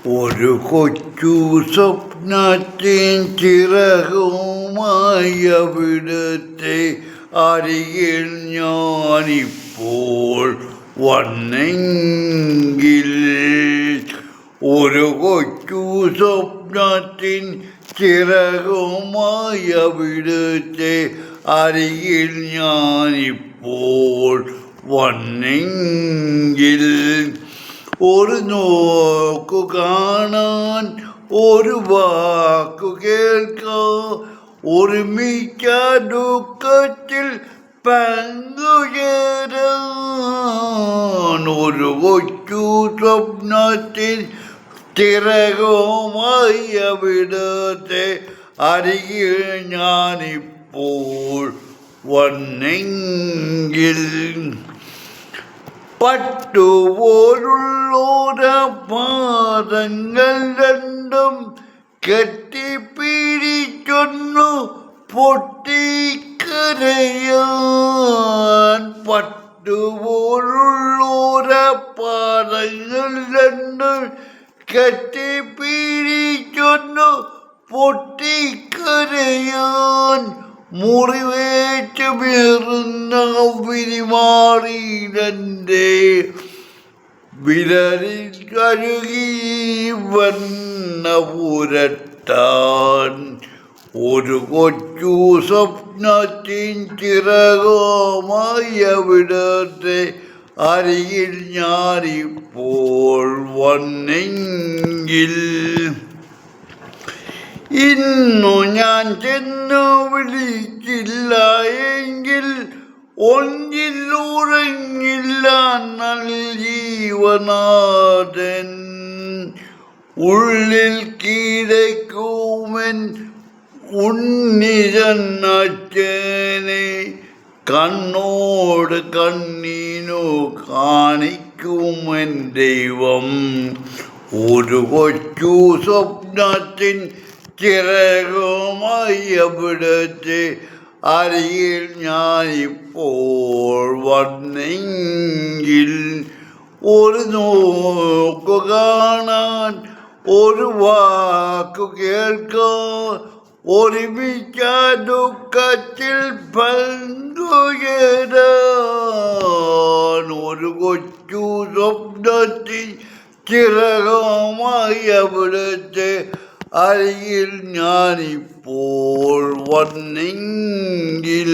ഒരു കൊച്ചു സ്വപ്നത്തിൻ ചിറകുമായി അവിടുത്തെ അരികിൽ ഞാനിപ്പോൾ വന്നെങ്കിൽ. ഒരു കൊച്ചു സ്വപ്നത്തിൻ ചിറകുമായി അവിടുത്തെ അരികിൽ ഞാനിപ്പോൾ വന്നെങ്കിൽ. ഒരു നോക്കു കാണാൻ, ഒരു വാക്കു കേൾക്കാൻ, ഒരുമിച്ച ദുഃഖത്തിൽ പങ്കുചേരാൻ. ഒരു കൊച്ചു സ്വപ്നത്തിൽ ചിറകുമായി അവിടുത്തെ അരികിൽ ഞാനിപ്പോൾ വന്നെങ്കിൽ. പട്ടുപോലുള്ളോര പാദങ്ങൾ രണ്ടും കെട്ടിപ്പിടിച്ചൊന്നു പൊട്ടിക്കരയാൻ. പട്ടുപോലുള്ളോര പാദങ്ങൾ രണ്ടും കെട്ടിപ്പിടിച്ചൊന്നു പൊട്ടിക്കരയാൻ. മുറിവേറ്റുമേറുന്ന വിരിമാറിയിലെൻ്റെ വിരലിൽ കഴുകി വന്ന പുരട്ടാൻ. ഒരു കൊച്ചു സ്വപ്നത്തിൻ ചിറകുമായി അവിടുത്തെ അരികിൽ ഞാനിപ്പോൾ വന്നെങ്കിൽ. ഇന്നു ഞാൻ ചെന്നു വിളിച്ചില്ല എങ്കിൽ ഒന്നിൽ ഉറങ്ങില്ല ജീവനാഥൻ. ഉള്ളിൽ കിടക്കുമെൻ ഉണ്ണിരൻ അച്ഛനെ കണ്ണോട് കണ്ണീനു കാണിക്കുമെൻ ദൈവം. ഒരു കൊച്ചു സ്വപ്നത്തിൻ ചിറകുമായി അവിടുത്തെ അരികിൽ ഞാനിപ്പോൾ വന്നെങ്കിൽ. ഒരു നോക്കു കാണാൻ, ഒരു വാക്കു കേൾക്കാൻ, ഒരുമിച്ച ദുഃഖത്തിൽ പങ്കുചേരാൻ. ഒരു കൊച്ചു സ്വപ്നത്തിൽ ചിറകുമായി അവിടുത്തെ അരികിൽ ഞാനിപ്പോൾ വന്നെങ്കിൽ.